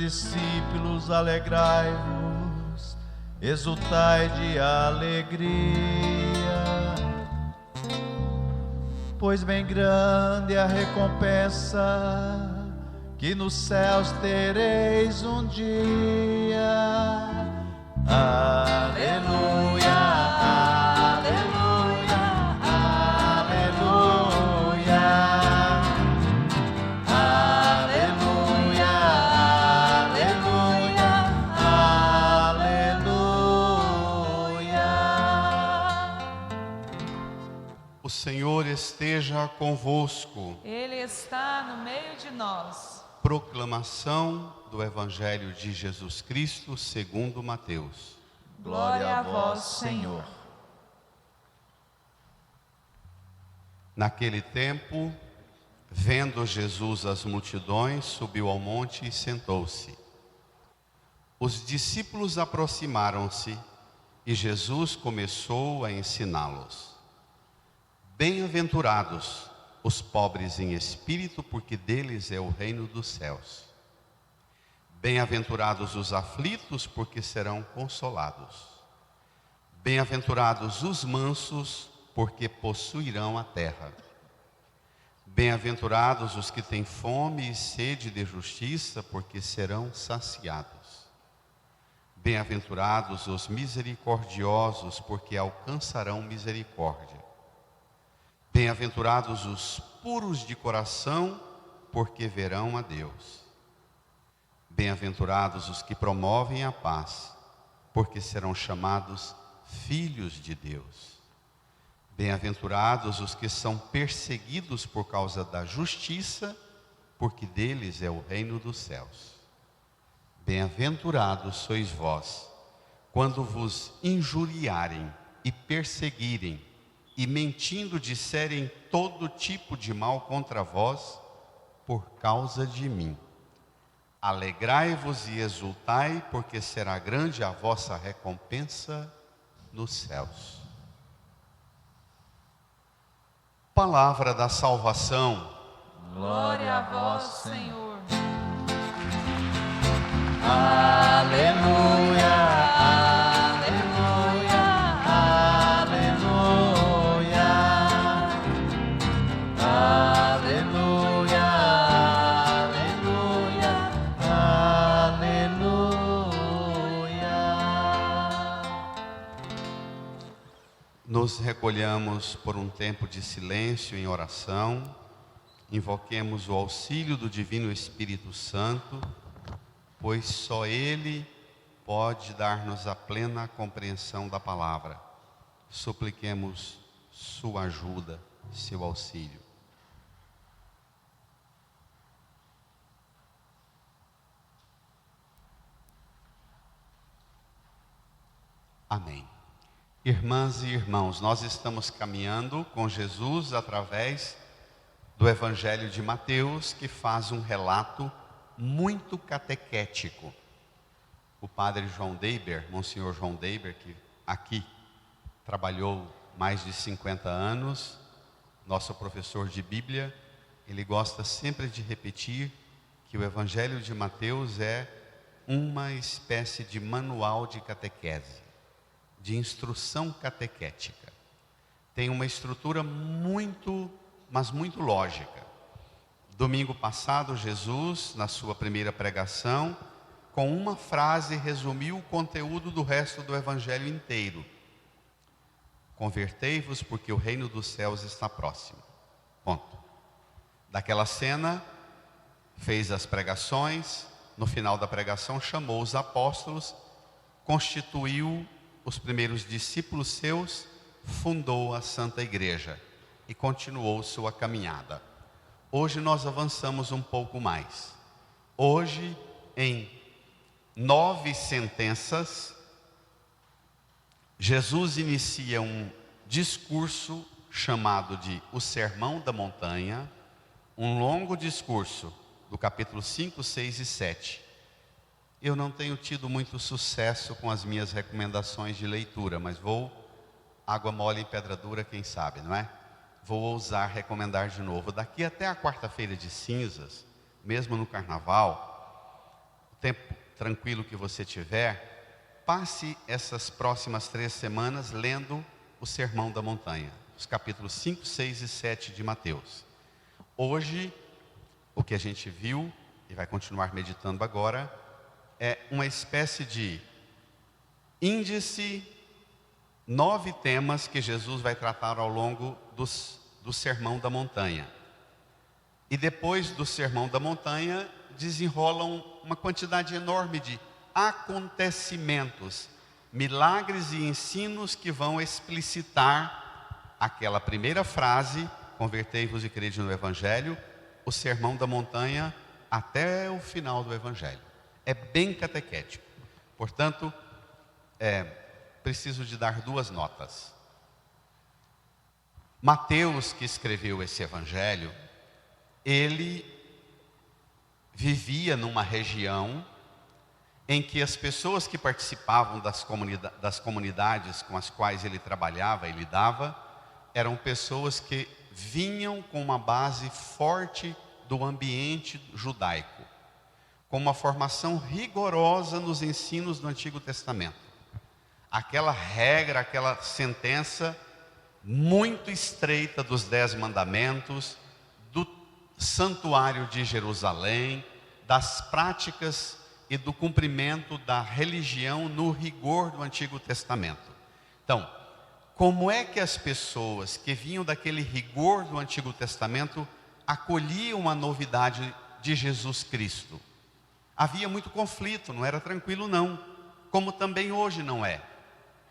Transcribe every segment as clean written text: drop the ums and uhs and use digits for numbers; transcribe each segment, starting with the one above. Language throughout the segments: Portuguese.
discípulos, alegrai-vos, exultai de alegria, pois bem grande é a recompensa que nos céus tereis um dia. Aleluia, aleluia, aleluia, aleluia, aleluia, aleluia. O Senhor esteja convosco. Ele está no meio de nós. Proclamação do Evangelho de Jesus Cristo segundo Mateus. Glória a vós, Senhor. Naquele tempo, vendo Jesus as multidões, subiu ao monte e sentou-se. Os discípulos aproximaram-se e Jesus começou a ensiná-los. Bem-aventurados os pobres em espírito, porque deles é o reino dos céus. Bem-aventurados os aflitos, porque serão consolados. Bem-aventurados os mansos, porque possuirão a terra. Bem-aventurados os que têm fome e sede de justiça, porque serão saciados. Bem-aventurados os misericordiosos, porque alcançarão misericórdia. Bem-aventurados os puros de coração, porque verão a Deus. Bem-aventurados os que promovem a paz, porque serão chamados filhos de Deus. Bem-aventurados os que são perseguidos por causa da justiça, porque deles é o reino dos céus. Bem-aventurados sois vós, quando vos injuriarem e perseguirem, e mentindo disserem todo tipo de mal contra vós, por causa de mim. Alegrai-vos e exultai, porque será grande a vossa recompensa nos céus. Palavra da salvação. Glória a vós, Senhor. Aleluia, aleluia, aleluia, aleluia, aleluia, aleluia. Nos recolhamos por um tempo de silêncio em oração, invoquemos o auxílio do Divino Espírito Santo, pois só Ele pode dar-nos a plena compreensão da palavra. Supliquemos sua ajuda, seu auxílio. Amém. Irmãs e irmãos, nós estamos caminhando com Jesus através do Evangelho de Mateus, que faz um relato muito catequético. O padre João Deiber, Monsenhor João Deiber, que aqui trabalhou mais de 50 anos, nosso professor de Bíblia, ele gosta sempre de repetir que o Evangelho de Mateus é uma espécie de manual de catequese, de instrução catequética. Tem uma estrutura muito, mas muito lógica. Domingo passado, Jesus, na sua primeira pregação, com uma frase resumiu o conteúdo do resto do Evangelho inteiro. Convertei-vos, porque o reino dos céus está próximo. Ponto. Daquela cena, fez as pregações, no final da pregação chamou os apóstolos, constituiu os primeiros discípulos seus, fundou a Santa Igreja e continuou sua caminhada. Hoje nós avançamos um pouco mais. Hoje, em 9 sentenças, Jesus inicia um discurso chamado de o Sermão da Montanha, um longo discurso do capítulo 5, 6 e 7. Eu não tenho tido muito sucesso com as minhas recomendações de leitura, mas vou, água mole em pedra dura, quem sabe, não é? Vou ousar recomendar de novo. Daqui até a quarta-feira de cinzas, mesmo no carnaval, tempo tranquilo que você tiver, passe essas próximas 3 semanas lendo o Sermão da Montanha, os capítulos 5, 6 e 7 de Mateus. Hoje, o que a gente viu, e vai continuar meditando agora, é uma espécie de índice, 9 temas que Jesus vai tratar ao longo do Sermão da Montanha. E depois do Sermão da Montanha, desenrolam uma quantidade enorme de acontecimentos, milagres e ensinos que vão explicitar aquela primeira frase, convertei-vos e crede no Evangelho, o Sermão da Montanha até o final do Evangelho. É bem catequético. Portanto, preciso de dar 2 notas. Mateus, que escreveu esse Evangelho, ele vivia numa região em que as pessoas que participavam das comunidades com as quais ele trabalhava e lidava, eram pessoas que vinham com uma base forte do ambiente judaico, com uma formação rigorosa nos ensinos do Antigo Testamento. Aquela regra, aquela sentença muito estreita dos 10 mandamentos, do santuário de Jerusalém, das práticas e do cumprimento da religião no rigor do Antigo Testamento. Então, como é que as pessoas que vinham daquele rigor do Antigo Testamento acolhiam a novidade de Jesus Cristo? Havia muito conflito, não era tranquilo não, como também hoje não é.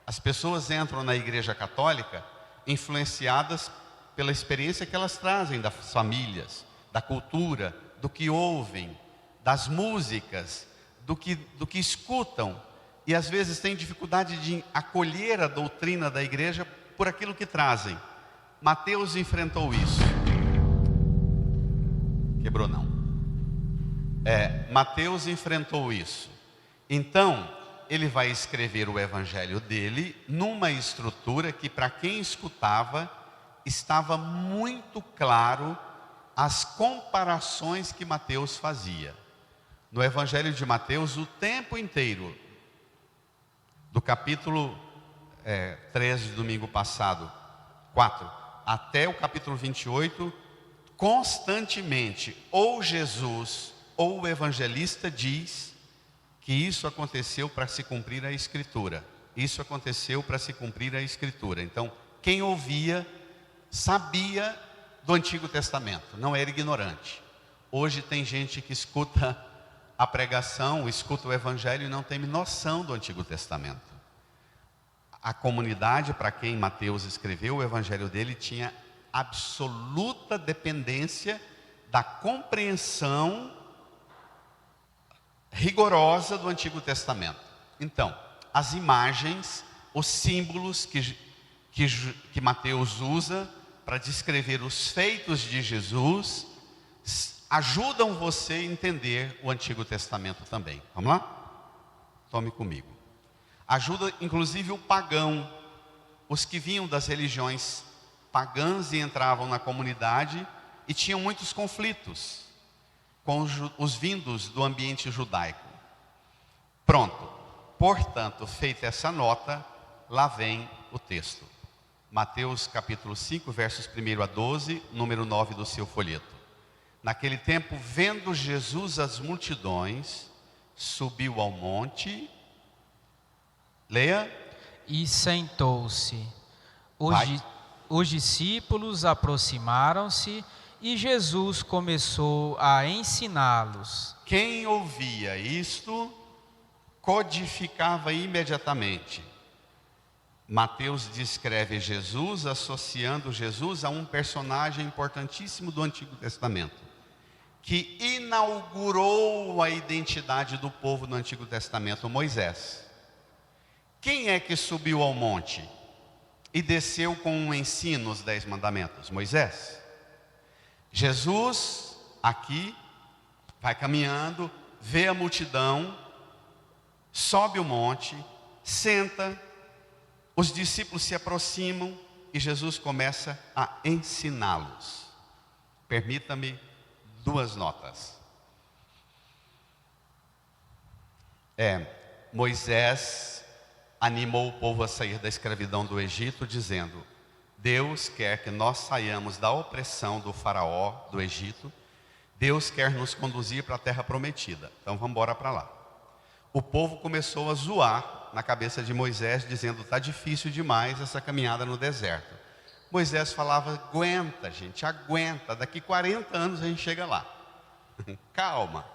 As pessoas entram na Igreja Católica influenciadas pela experiência que elas trazem das famílias, da cultura, do que ouvem, das músicas, do que escutam, e às vezes têm dificuldade de acolher a doutrina da igreja por aquilo que trazem. Mateus enfrentou isso. Quebrou não. Mateus enfrentou isso. Então, ele vai escrever o evangelho dele numa estrutura que, para quem escutava, estava muito claro as comparações que Mateus fazia. No evangelho de Mateus, o tempo inteiro, do capítulo 13 domingo passado, 4, até o capítulo 28, constantemente, ou Jesus ou o evangelista diz que isso aconteceu para se cumprir a Escritura. Isso aconteceu para se cumprir a Escritura. Então, quem ouvia, sabia do Antigo Testamento, não era ignorante. Hoje tem gente que escuta a pregação, escuta o Evangelho e não tem noção do Antigo Testamento. A comunidade para quem Mateus escreveu o Evangelho dele tinha absoluta dependência da compreensão rigorosa do Antigo Testamento. Então, as imagens, os símbolos que Mateus usa para descrever os feitos de Jesus, ajudam você a entender o Antigo Testamento também. Vamos lá? Tome comigo. Ajuda inclusive o pagão, os que vinham das religiões pagãs e entravam na comunidade e tinham muitos conflitos com os vindos do ambiente judaico. Pronto. Portanto, feita essa nota, lá vem o texto. Mateus capítulo 5, versos 1 a 12, número 9 do seu folheto. Naquele tempo, vendo Jesus as multidões, subiu ao monte, leia. E sentou-se. Vai. Os discípulos aproximaram-se e Jesus começou a ensiná-los. Quem ouvia isto, codificava imediatamente. Mateus descreve Jesus, associando Jesus a um personagem importantíssimo do Antigo Testamento, que inaugurou a identidade do povo no Antigo Testamento, Moisés. Quem é que subiu ao monte e desceu com um ensino os 10 mandamentos? Moisés. Jesus, aqui, vai caminhando, vê a multidão, sobe o monte, senta, os discípulos se aproximam e Jesus começa a ensiná-los. Permita-me 2 notas. Moisés animou o povo a sair da escravidão do Egito, dizendo: Deus quer que nós saiamos da opressão do faraó do Egito. Deus quer nos conduzir para a terra prometida. Então vamos embora para lá. O povo começou a zoar na cabeça de Moisés, dizendo: está difícil demais essa caminhada no deserto. Moisés falava: aguenta, gente, aguenta, daqui 40 anos a gente chega lá. Calma,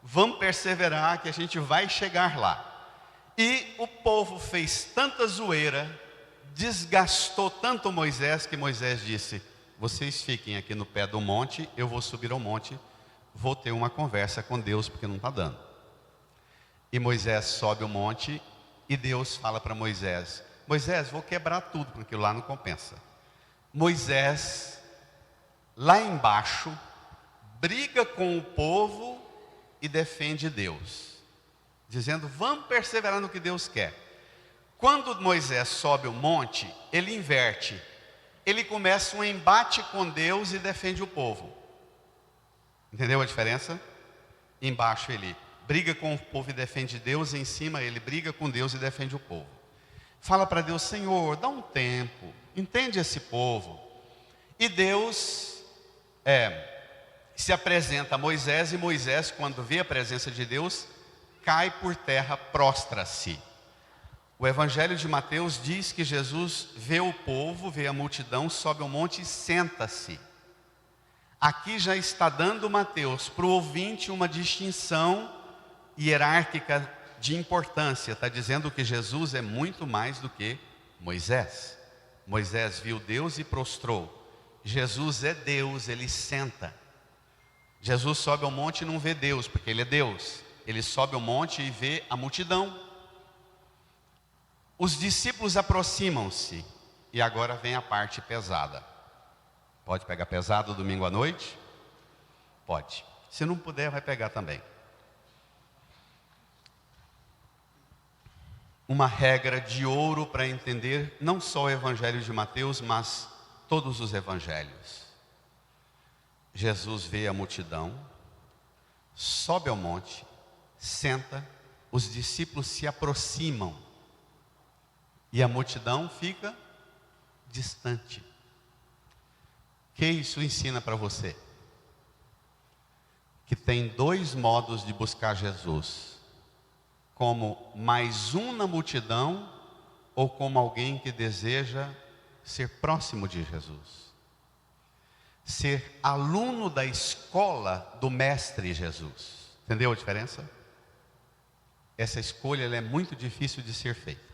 vamos perseverar que a gente vai chegar lá. E o povo fez tanta zoeira, desgastou tanto Moisés, que Moisés disse: vocês fiquem aqui no pé do monte, eu vou subir ao monte, vou ter uma conversa com Deus, porque não está dando. E Moisés sobe o monte, e Deus fala para Moisés: Moisés, vou quebrar tudo, porque lá não compensa. Moisés, lá embaixo, briga com o povo e defende Deus, dizendo: vamos perseverar no que Deus quer. Quando Moisés sobe o monte, ele inverte. Ele começa um embate com Deus e defende o povo. Entendeu a diferença? Embaixo ele briga com o povo e defende Deus, em cima ele briga com Deus e defende o povo. Fala para Deus: Senhor, dá um tempo, entende esse povo. E Deus se apresenta a Moisés, e Moisés, quando vê a presença de Deus, cai por terra, prostra-se. O Evangelho de Mateus diz que Jesus vê o povo, vê a multidão, sobe ao monte e senta-se. Aqui já está dando Mateus para o ouvinte uma distinção hierárquica de importância. Está dizendo que Jesus é muito mais do que Moisés. Moisés viu Deus e prostrou. Jesus é Deus, ele senta. Jesus sobe ao monte e não vê Deus, porque ele é Deus. Ele sobe ao monte e vê a multidão. Os discípulos aproximam-se, e agora vem a parte pesada. Pode pegar pesado domingo à noite? Pode. Se não puder, vai pegar também. Uma regra de ouro para entender não só o Evangelho de Mateus, mas todos os Evangelhos. Jesus vê a multidão, sobe ao monte, senta, os discípulos se aproximam, e a multidão fica distante. O que isso ensina para você? Que tem dois modos de buscar Jesus: como mais um na multidão, ou como alguém que deseja ser próximo de Jesus, ser aluno da escola do Mestre Jesus. Entendeu a diferença? Essa escolha ela é muito difícil de ser feita.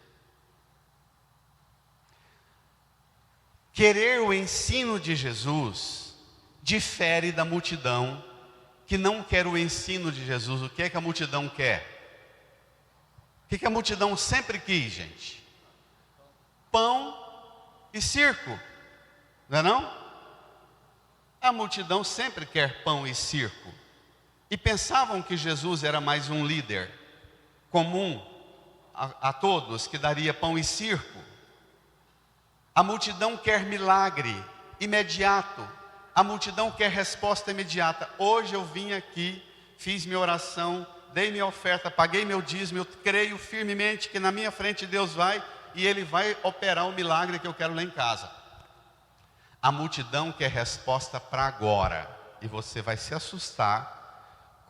Querer o ensino de Jesus difere da multidão que não quer o ensino de Jesus. O que é que a multidão quer? O que a multidão sempre quis, gente? Pão e circo, não é não? A multidão sempre quer pão e circo. E pensavam que Jesus era mais um líder comum a todos, que daria pão e circo. A multidão quer milagre imediato. A multidão quer resposta imediata. Hoje eu vim aqui, fiz minha oração, dei minha oferta, paguei meu dízimo, eu creio firmemente que na minha frente Deus vai, e Ele vai operar o milagre que eu quero lá em casa. A multidão quer resposta para agora, e você vai se assustar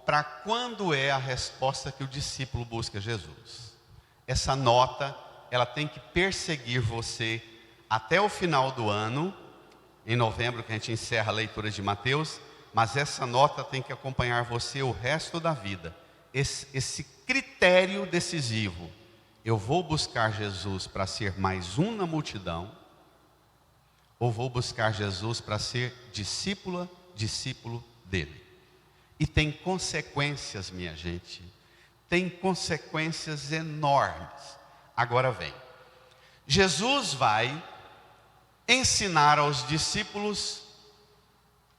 para quando é a resposta que o discípulo busca Jesus. Essa nota, ela tem que perseguir você até o final do ano, em novembro, que a gente encerra a leitura de Mateus, mas essa nota tem que acompanhar você o resto da vida. Esse critério decisivo: eu vou buscar Jesus para ser mais um na multidão, ou vou buscar Jesus para ser discípulo dele? E tem consequências, minha gente, tem consequências enormes. Agora vem, Jesus vai ensinar aos discípulos,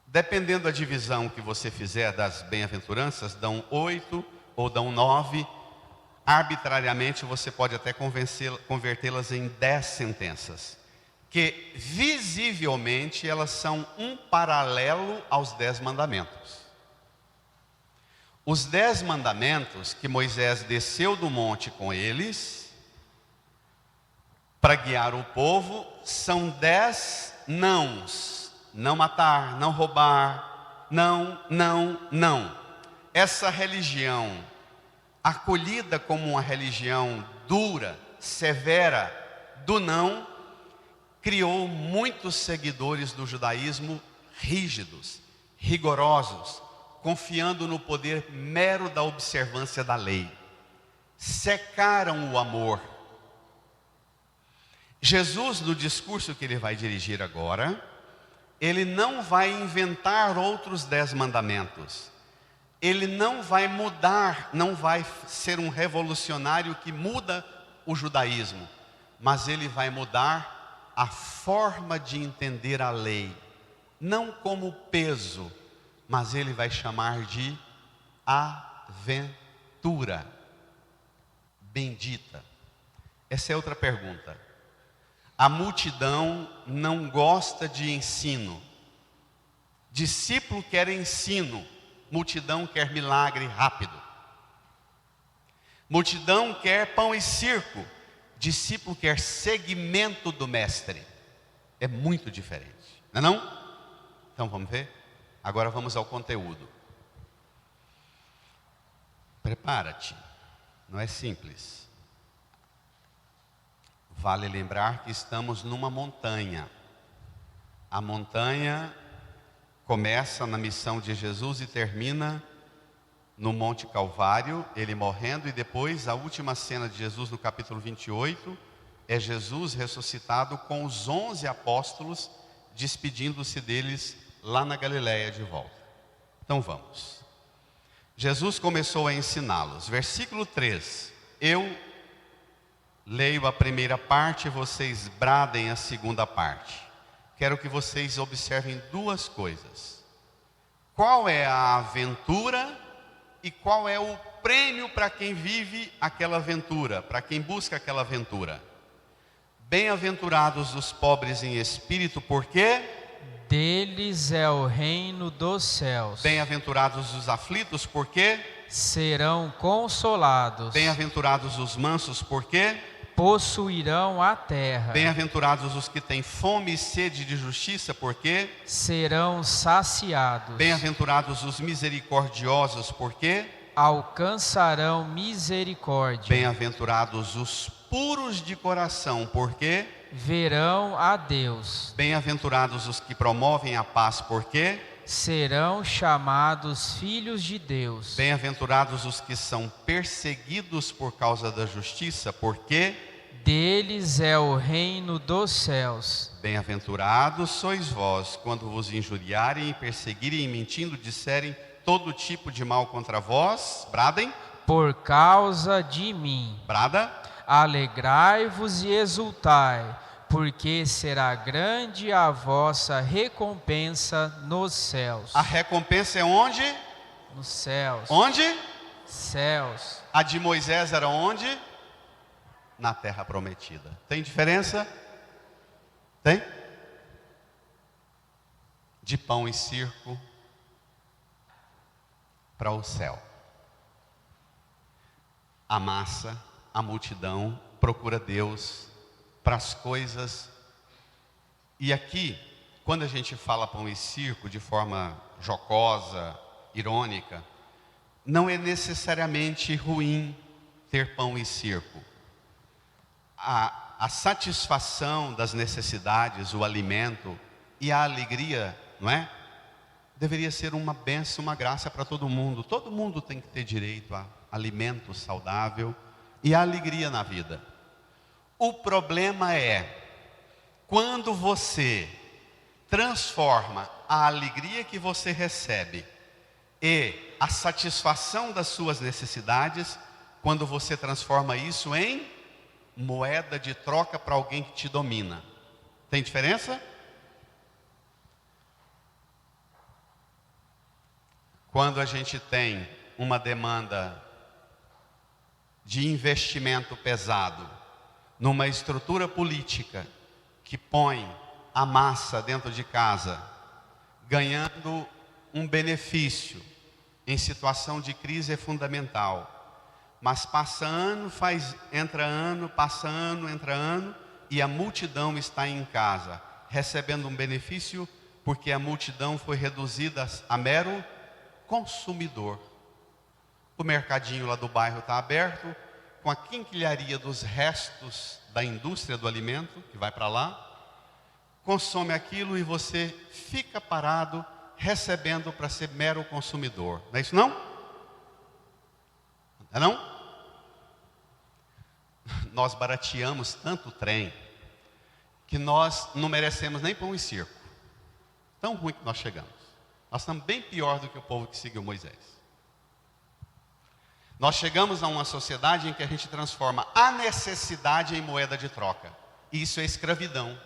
dependendo da divisão que você fizer das bem-aventuranças, dão 8 ou dão 9, arbitrariamente você pode até convertê-las em 10 sentenças, que visivelmente elas são um paralelo aos 10 mandamentos. Os 10 mandamentos que Moisés desceu do monte com eles, para guiar o povo, são 10 nãos. Não matar, não roubar, não. Essa religião, acolhida como uma religião dura, severa, do não, criou muitos seguidores do judaísmo rígidos, rigorosos, confiando no poder mero da observância da lei. Secaram o amor. Jesus, no discurso que ele vai dirigir agora, ele não vai inventar outros 10 mandamentos. Ele não vai mudar, não vai ser um revolucionário que muda o judaísmo, mas ele vai mudar a forma de entender a lei, não como peso, mas ele vai chamar de aventura bendita. Essa é outra pergunta. A multidão não gosta de ensino. Discípulo quer ensino, multidão quer milagre rápido. Multidão quer pão e circo, discípulo quer seguimento do mestre. É muito diferente, não é não? Então vamos ver? Agora vamos ao conteúdo. Prepara-te, não é simples. Vale lembrar que estamos numa montanha. A montanha começa na missão de Jesus e termina no Monte Calvário, ele morrendo, e depois a última cena de Jesus no capítulo 28 é Jesus ressuscitado com os 11 apóstolos, despedindo-se deles lá na Galileia de volta. Então vamos. Jesus começou a ensiná-los. Versículo 3. Eu leio a primeira parte e vocês bradem a segunda parte. Quero que vocês observem 2 coisas. Qual é a aventura e qual é o prêmio para quem vive aquela aventura, para quem busca aquela aventura? Bem-aventurados os pobres em espírito, porque deles é o reino dos céus. Bem-aventurados os aflitos, porque serão consolados. Bem-aventurados os mansos, porque possuirão a terra. Bem-aventurados os que têm fome e sede de justiça, porque serão saciados. Bem-aventurados os misericordiosos, porque alcançarão misericórdia. Bem-aventurados os puros de coração, porque verão a Deus. Bem-aventurados os que promovem a paz, porque serão chamados filhos de Deus. Bem-aventurados os que são perseguidos por causa da justiça, porque deles é o reino dos céus. Bem-aventurados sois vós, quando vos injuriarem e perseguirem e mentindo disserem todo tipo de mal contra vós. Bradem. Por causa de mim. Brada. Alegrai-vos e exultai, porque será grande a vossa recompensa nos céus. A recompensa é onde? Nos céus. Onde? Céus. A de Moisés era onde? Na terra prometida. Tem diferença? Tem? De pão e circo para o céu. A massa, a multidão procura Deus para as coisas. E aqui, quando a gente fala pão e circo de forma jocosa, irônica, não é necessariamente ruim ter pão e circo. A satisfação das necessidades, o alimento e a alegria, não é? Deveria ser uma bênção, uma graça para todo mundo. Todo mundo tem que ter direito a alimento saudável e a alegria na vida. O problema é quando você transforma a alegria que você recebe e a satisfação das suas necessidades, quando você transforma isso em moeda de troca para alguém que te domina. Tem diferença? Quando a gente tem uma demanda de investimento pesado numa estrutura política que põe a massa dentro de casa, ganhando um benefício em situação de crise é fundamental. Mas passa ano, entra ano, passa ano, entra ano, e a multidão está em casa, recebendo um benefício, porque a multidão foi reduzida a mero consumidor. O mercadinho lá do bairro está aberto, com a quinquilharia dos restos da indústria do alimento, que vai para lá, consome aquilo e você fica parado, recebendo para ser mero consumidor. Não é isso não? Não é não? Nós barateamos tanto o trem, que nós não merecemos nem pão e circo. Tão ruim que nós chegamos. Nós estamos bem pior do que o povo que seguiu Moisés. Nós chegamos a uma sociedade em que a gente transforma a necessidade em moeda de troca. E isso é escravidão.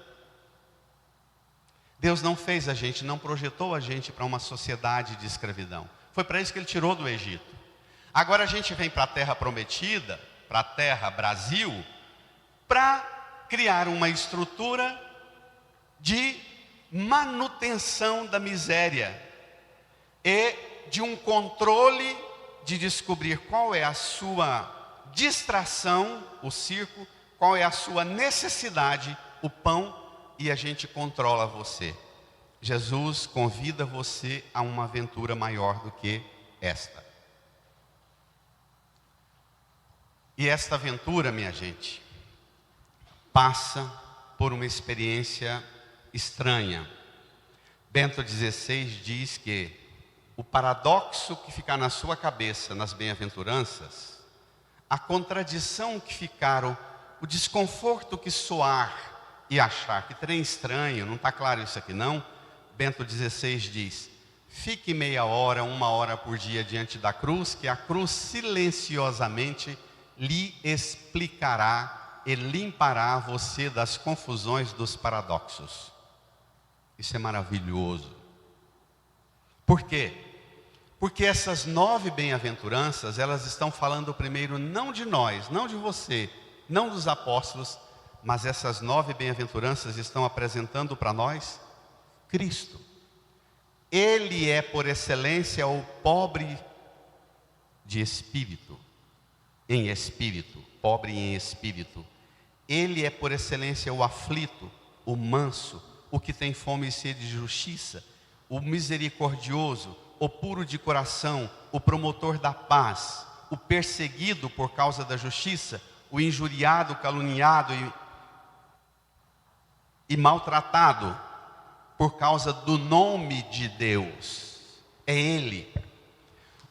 Deus não fez a gente, não projetou a gente para uma sociedade de escravidão. Foi para isso que Ele tirou do Egito. Agora a gente vem para a terra prometida, para a terra Brasil, para criar uma estrutura de manutenção da miséria e de um controle de descobrir qual é a sua distração, o circo, qual é a sua necessidade, o pão, e a gente controla você. Jesus convida você a uma aventura maior do que esta. E esta aventura, minha gente, passa por uma experiência estranha. Bento XVI diz que o paradoxo que ficar na sua cabeça nas bem-aventuranças, a contradição que ficaram, o desconforto que soar e achar que trem estranho, não está claro isso aqui não? Bento XVI diz: fique meia hora, 1 hora por dia diante da cruz, que a cruz silenciosamente lhe explicará e limpará você das confusões dos paradoxos. Isso é maravilhoso. Por quê? Porque essas 9 bem-aventuranças, elas estão falando primeiro não de nós, não de você, não dos apóstolos, mas essas 9 bem-aventuranças estão apresentando para nós Cristo. Ele é por excelência o pobre de espírito, em espírito, pobre em espírito. Ele é por excelência o aflito, o manso, o que tem fome e sede de justiça, o misericordioso, o puro de coração, o promotor da paz, o perseguido por causa da justiça, o injuriado, caluniado e maltratado por causa do nome de Deus. É Ele.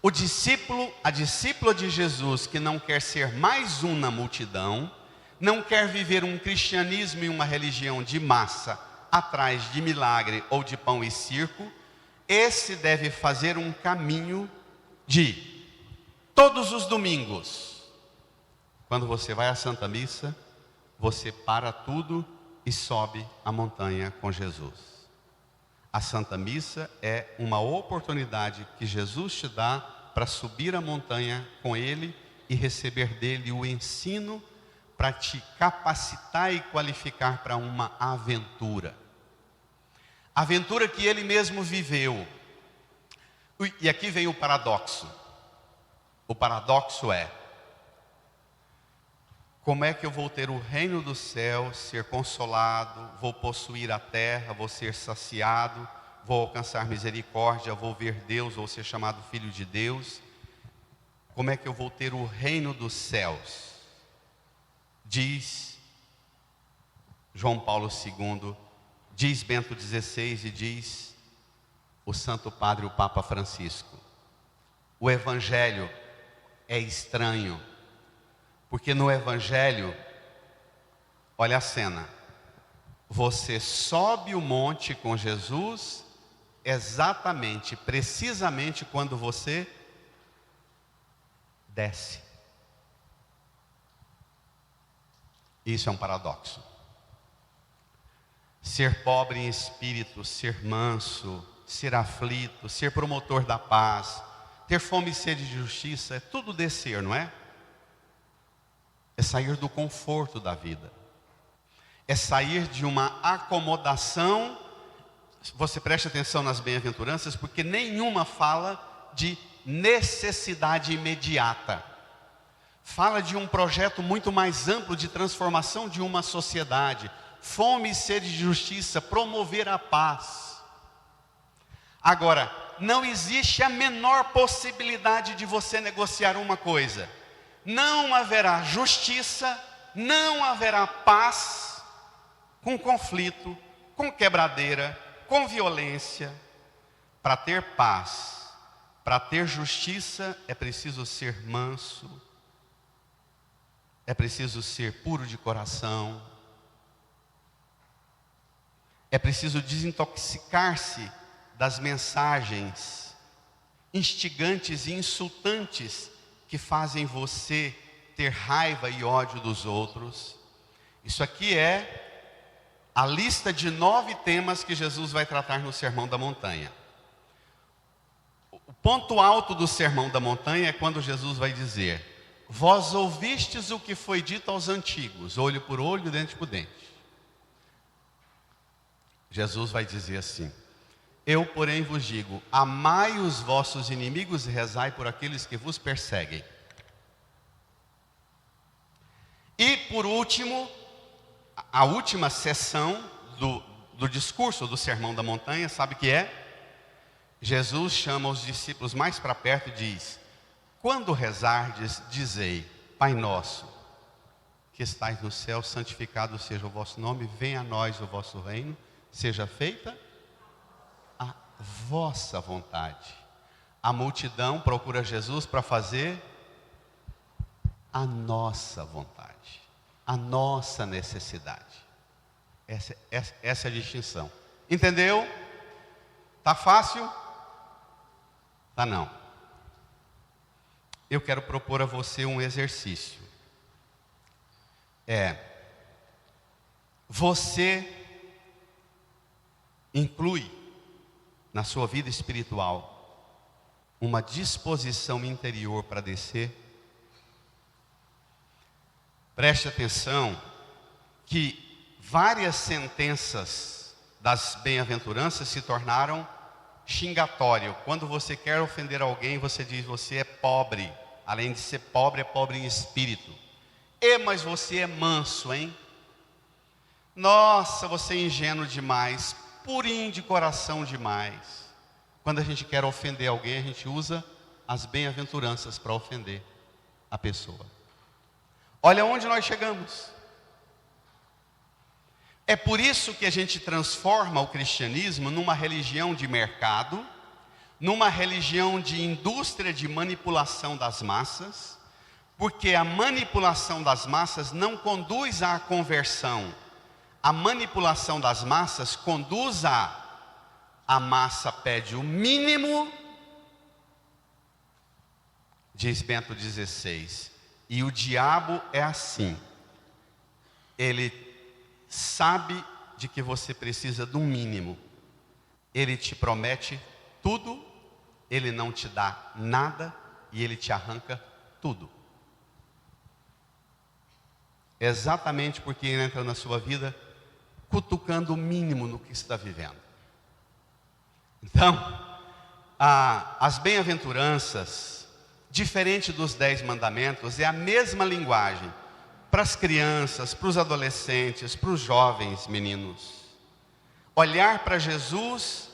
O discípulo, a discípula de Jesus, que não quer ser mais um na multidão, não quer viver um cristianismo e uma religião de massa, atrás de milagre ou de pão e circo, esse deve fazer um caminho de todos os domingos. Quando você vai à Santa Missa, você para tudo e sobe a montanha com Jesus. A Santa Missa é uma oportunidade que Jesus te dá para subir a montanha com Ele e receber dele o ensino para te capacitar e qualificar para uma aventura. Aventura que Ele mesmo viveu. E aqui vem o paradoxo. O paradoxo é: como é que eu vou ter o reino do céu, ser consolado, vou possuir a terra, vou ser saciado, vou alcançar misericórdia, vou ver Deus, vou ser chamado filho de Deus? Como é que eu vou ter o reino dos céus? Diz João Paulo II, diz Bento XVI e diz o Santo Padre, o Papa Francisco: o Evangelho é estranho. Porque no Evangelho, olha a cena, você sobe o monte com Jesus, exatamente, precisamente quando você desce. Isso é um paradoxo. Ser pobre em espírito, ser manso, ser aflito, ser promotor da paz, ter fome e sede de justiça, é tudo descer, não é? É sair do conforto da vida. É sair de uma acomodação. Você preste atenção nas bem-aventuranças, porque nenhuma fala de necessidade imediata. Fala de um projeto muito mais amplo de transformação de uma sociedade. Fome e sede de justiça, promover a paz. Agora, não existe a menor possibilidade de você negociar uma coisa. Não haverá justiça, não haverá paz com conflito, com quebradeira, com violência. Para ter paz, para ter justiça, é preciso ser manso, é preciso ser puro de coração, é preciso desintoxicar-se das mensagens instigantes e insultantes que fazem você ter raiva e ódio dos outros. Isso aqui é a lista de 9 temas que Jesus vai tratar no Sermão da Montanha. O ponto alto do Sermão da Montanha é quando Jesus vai dizer: vós ouvistes o que foi dito aos antigos, olho por olho, dente por dente. Jesus vai dizer assim: eu, porém, vos digo, amai os vossos inimigos e rezai por aqueles que vos perseguem. E, por último, a última sessão do discurso do Sermão da Montanha, sabe o que é? Jesus chama os discípulos mais para perto e diz: quando rezardes, dizei: Pai nosso, que estais no céu, santificado seja o vosso nome, venha a nós o vosso reino, seja feita a vossa vontade. A multidão procura Jesus para fazer a nossa vontade, a nossa necessidade. Essa é a distinção. Entendeu? Tá fácil? Tá não. Eu quero propor a você um exercício. Você inclui na sua vida espiritual uma disposição interior para descer? Preste atenção que várias sentenças das bem-aventuranças se tornaram xingatório. Quando você quer ofender alguém, você diz: você é pobre. Além de ser pobre, é pobre em espírito. Mas você é manso, hein? Nossa, você é ingênuo demais, purinho de coração demais. Quando a gente quer ofender alguém, a gente usa as bem-aventuranças para ofender a pessoa. Olha onde nós chegamos. É por isso que a gente transforma o cristianismo numa religião de mercado, numa religião de indústria de manipulação das massas, porque a manipulação das massas não conduz à conversão. A manipulação das massas conduz a massa pede o mínimo, diz Bento XVI, e o diabo é assim, ele sabe de que você precisa do mínimo, ele te promete tudo, ele não te dá nada e ele te arranca tudo. Exatamente porque ele entra na sua vida cutucando o mínimo no que está vivendo. Então, as bem-aventuranças, diferente dos 10 mandamentos, é a mesma linguagem para as crianças, para os adolescentes, para os jovens meninos. Olhar para Jesus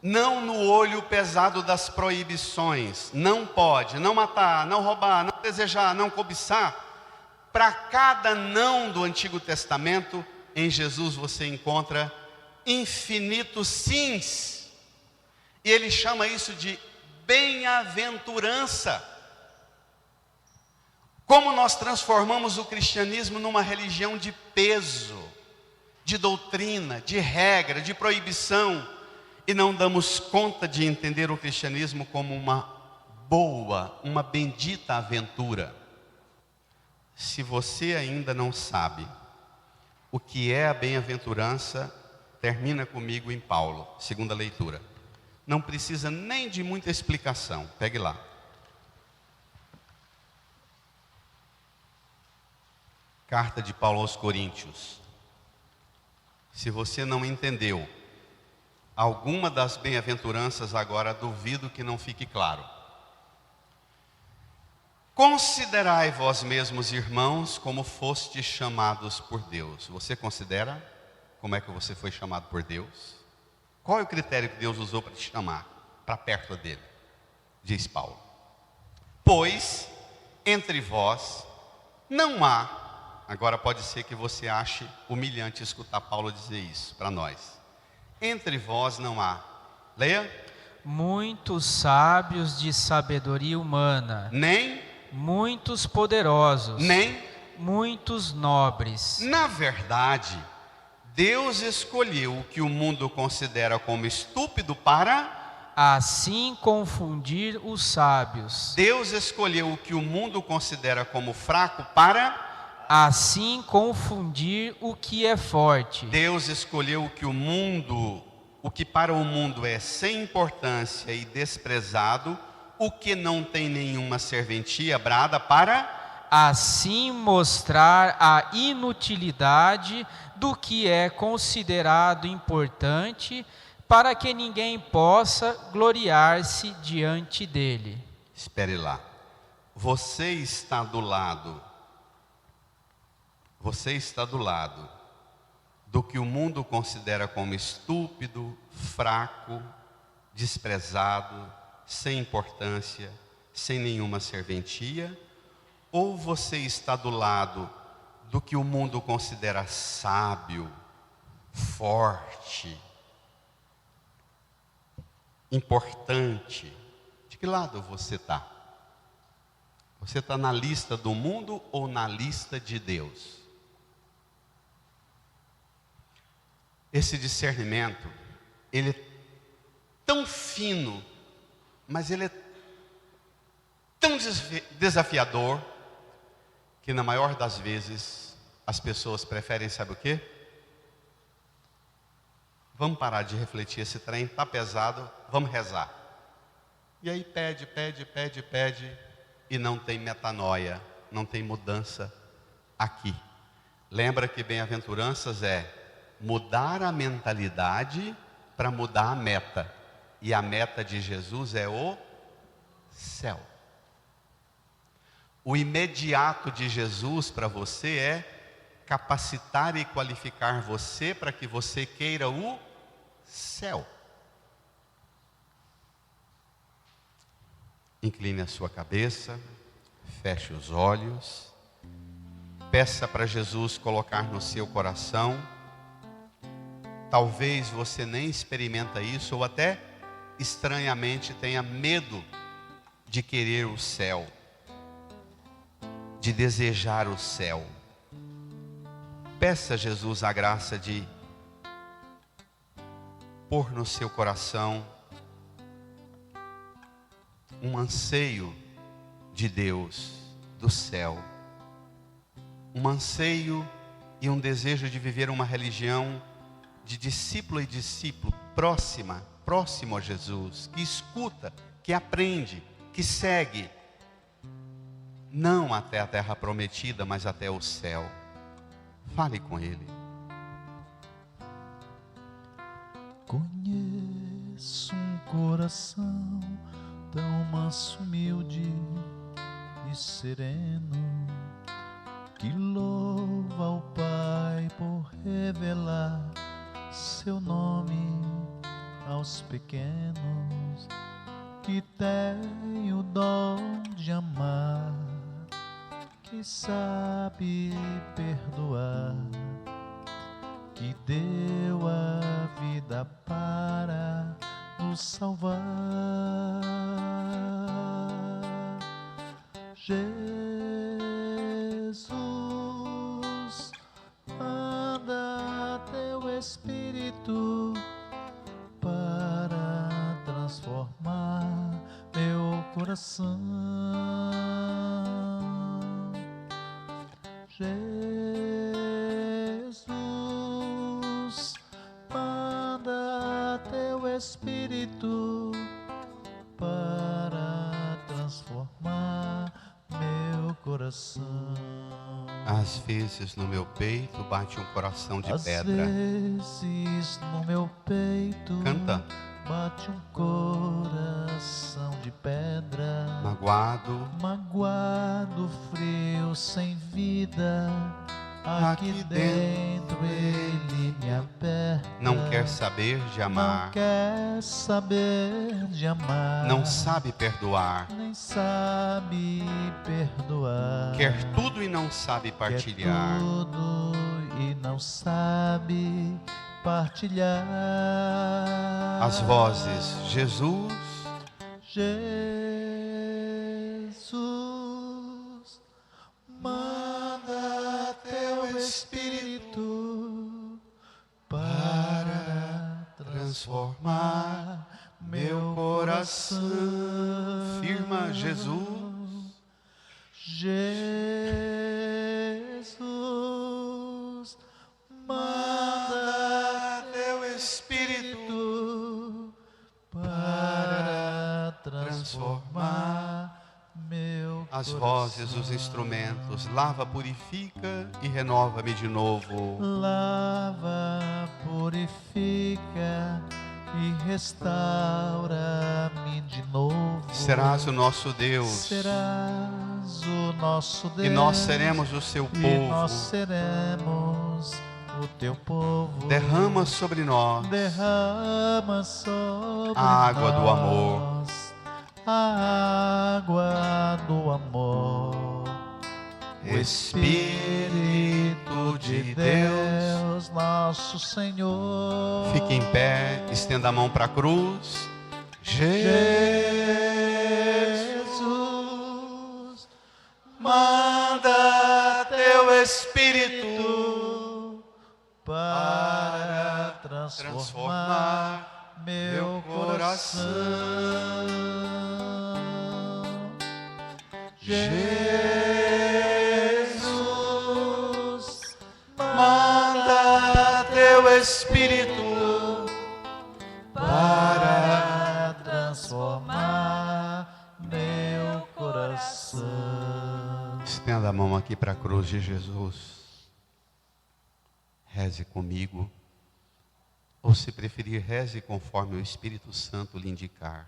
não no olho pesado das proibições, não pode, não matar, não roubar, não desejar, não cobiçar. Para cada não do Antigo Testamento, em Jesus você encontra infinitos sims. E ele chama isso de bem-aventurança. Como nós transformamos o cristianismo numa religião de peso, de doutrina, de regra, de proibição, e não damos conta de entender o cristianismo como uma boa, uma bendita aventura. Se você ainda não sabe o que é a bem-aventurança, termina comigo em Paulo, segunda leitura. Não precisa nem de muita explicação, pegue lá. Carta de Paulo aos Coríntios. Se você não entendeu alguma das bem-aventuranças agora, duvido que não fique claro. Considerai vós mesmos, irmãos, como fostes chamados por Deus. Você considera como é que você foi chamado por Deus? Qual é o critério que Deus usou para te chamar para perto dele? Diz Paulo: pois entre vós não há. Agora pode ser que você ache humilhante escutar Paulo dizer isso para nós. Entre vós não há. Leia. Muitos sábios de sabedoria humana, Nem. muitos poderosos, Nem. muitos nobres. Na verdade, Deus escolheu o que o mundo considera como estúpido para... Assim confundir os sábios. Deus escolheu o que o mundo considera como fraco para... Assim confundir o que é forte. Deus escolheu o que o mundo, o que para o mundo é sem importância e desprezado, o que não tem nenhuma serventia, brada para... Assim mostrar a inutilidade do que é considerado importante, para que ninguém possa gloriar-se diante dele. Espere lá. Você está do lado do que o mundo considera como estúpido, fraco, desprezado, sem importância, sem nenhuma serventia? Ou você está do lado do que o mundo considera sábio, forte, importante? De que lado você está? Você está na lista do mundo ou na lista de Deus? Esse discernimento, ele é tão fino, mas ele é tão desafiador, que na maior das vezes as pessoas preferem, sabe o quê? Vamos parar de refletir, esse trem está pesado, vamos rezar. E aí pede, e não tem metanoia, não tem mudança aqui. Lembra que bem-aventuranças é mudar a mentalidade para mudar a meta. E a meta de Jesus é o céu. O imediato de Jesus para você é capacitar e qualificar você para que você queira o céu. Incline a sua cabeça, feche os olhos, peça para Jesus colocar no seu coração. Talvez você nem experimenta isso, ou até estranhamente tenha medo de querer o céu, de desejar o céu. Peça a Jesus a graça de pôr no seu coração um anseio de Deus, do céu, um anseio e um desejo de viver uma religião de discípulo e discípulo, próximo a Jesus, que escuta, que aprende, que segue, não até a terra prometida, mas até o céu. Fale com Ele. Conheço um coração tão manso, humilde e sereno, que louva ao Pai por revelar seu nome aos pequenos, que tem o dom de amar, que sabe perdoar, que deu a vida para nos salvar. Jesus, manda teu Espírito para transformar meu coração. Jesus, manda teu Espírito para transformar meu coração. Às vezes no meu peito bate um coração de Às pedra. vezes no meu peito Canta. bate um coração de pedra, Magoado, magoado estado frio sem vida, aqui dentro ele me aperta. Não quer saber de amar. Não quer saber de amar. Não sabe perdoar. Nem sabe perdoar. Quer tudo e não sabe partilhar. Quer tudo e não sabe partilhar. As vozes, Jesus, Jesus, manda teu Espírito para transformar meu coração. firma Jesus. Jesus, manda teu Espírito para transformar meu As coração. vozes, os instrumentos, lava, purifica e renova-me de novo. Lava, purifica e restaura-me de novo. Serás o nosso Deus. Serás o nosso Deus. E nós seremos o seu E povo. nós seremos o teu povo. Derrama sobre nós Derrama sobre a água do nós amor. a água do amor. O Espírito de Deus, nosso Senhor. Fique em pé, estenda a mão para a cruz. Jesus, manda teu Espírito para transformar meu coração. Jesus, manda teu Espírito para transformar meu coração. Estenda a mão aqui para a cruz de Jesus. Reze comigo. Ou, se preferir, reze conforme o Espírito Santo lhe indicar.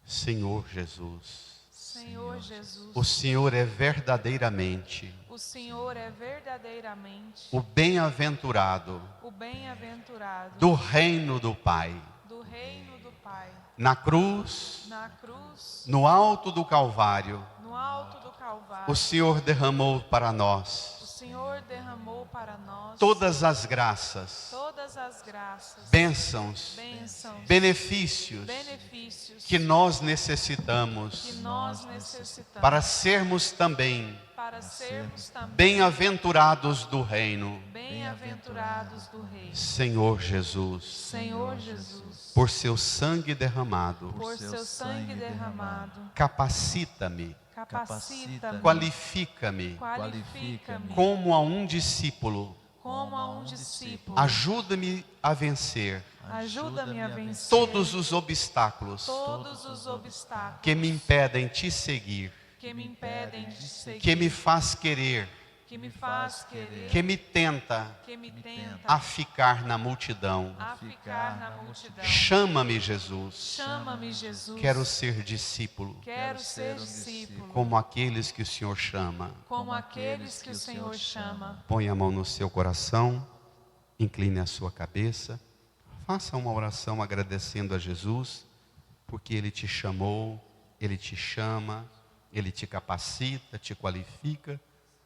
Senhor Jesus, Senhor Jesus, o Senhor é verdadeiramente o Senhor é verdadeiramente o bem-aventurado o bem-aventurado do reino do Pai. do reino do Pai. Na cruz, Na cruz, no alto do Calvário, no alto do Calvário, o Senhor derramou para nós o Senhor derramou para nós todas as graças, todas as graças, bênçãos, benefícios benefícios que nós que necessitamos nós necessitamos para sermos também para sermos também bem-aventurados do reino. bem-aventurados do Reino. Senhor Jesus, Senhor Jesus, por seu sangue derramado, por seu sangue derramado, capacita-me, capacita-me, qualifica-me qualifica-me como a um discípulo. como a um discípulo. Ajuda-me a vencer Ajuda-me a vencer todos os obstáculos todos os obstáculos que me impedem te seguir, que me impedem de seguir, que me faz querer, que me faz querer, que me tenta que me tenta a ficar na multidão. a ficar na multidão. Chama-me, Jesus. Chama-me, Jesus. Quero ser discípulo, Quero ser discípulo, como aqueles que o Senhor chama. como aqueles que o Senhor chama. Põe a mão no seu coração, incline a sua cabeça, faça uma oração agradecendo a Jesus, porque Ele te chamou, Ele te chama, Ele te capacita, te qualifica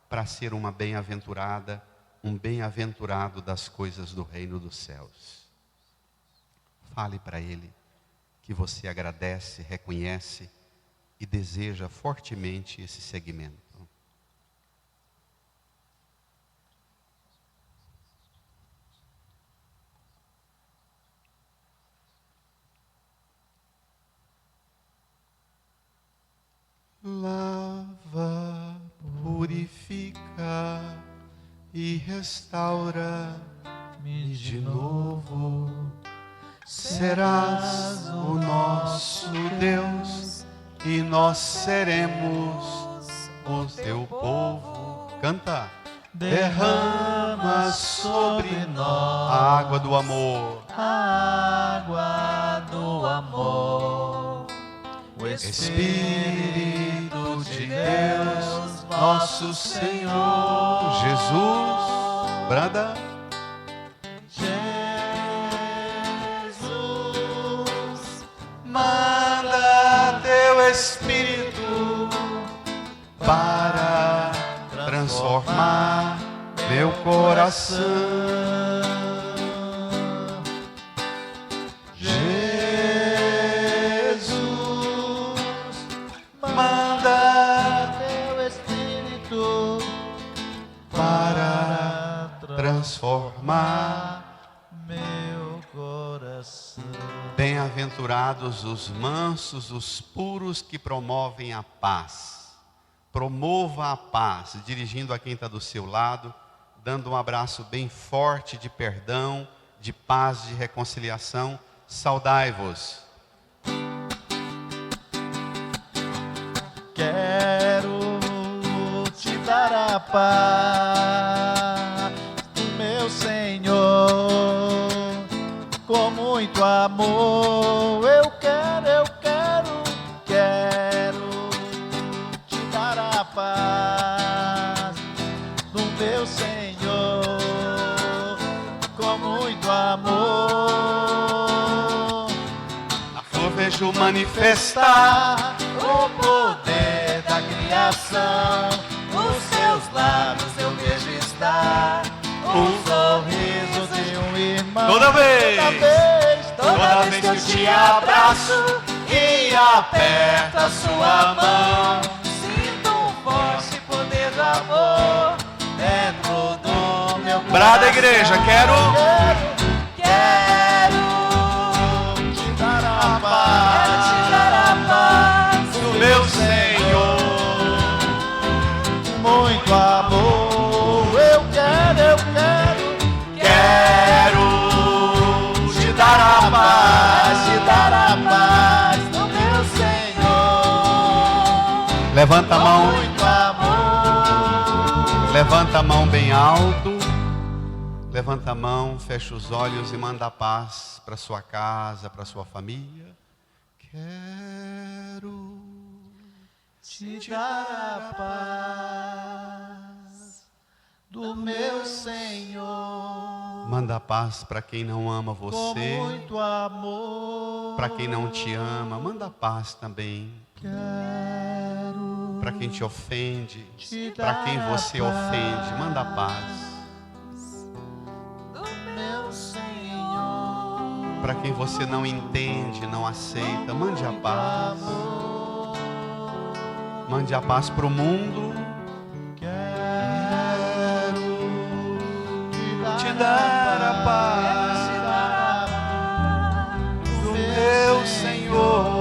para ser uma bem-aventurada, um bem-aventurado das coisas do reino dos céus. Fale para Ele que você agradece, reconhece e deseja fortemente esse segmento. Lava, purifica e restaura-me de novo. Serás o nosso Deus e nós seremos o teu povo. Canta. Derrama sobre nós a água do amor. A água do amor. O Espírito de Deus, nosso Senhor Jesus. Brada. Jesus, Manda teu Espírito para transformar meu coração. Manda teu Espírito para transformar. meu coração. Bem-aventurados os mansos, os puros que promovem a paz. Promova a paz, dirigindo a quem está do seu lado, dando um abraço bem forte de perdão, de paz, de reconciliação. Saudai-vos. Quero te dar a paz do meu Senhor, com muito amor. Eu quero te dar a paz do meu Senhor, com muito amor. Na flor vejo manifestar O poder da criação, nos seus lábios eu vejo estar um sorriso de um irmão. Toda vez que eu te abraço e aperto a sua mão, sinto um forte poder do amor dentro do meu coração. Brada, igreja, quero te dar a paz do meu Senhor. muito amor. Eu quero Te dar a paz. te dar a paz do meu Senhor. Levanta a mão, Muito amor. levanta a mão bem alto. Levanta a mão, fecha os olhos e manda a paz para sua casa, para sua família. Quero Te dar a paz do meu Senhor. Manda a paz para quem não ama Com você, muito amor. para quem não te ama. Manda a paz também Quero para quem te ofende, te para dar quem a você ofende. Manda a paz do meu Senhor. para quem você não entende, não aceita. Mande a paz. Mande a paz para o mundo. Quero Te dar a paz do meu Senhor.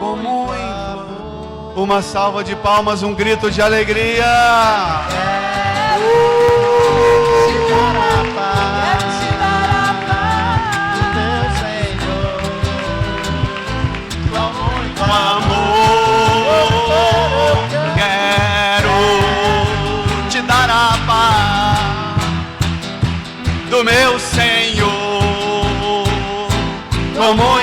Com muito. Uma salva de palmas, um grito de alegria. Do meu Senhor, com muito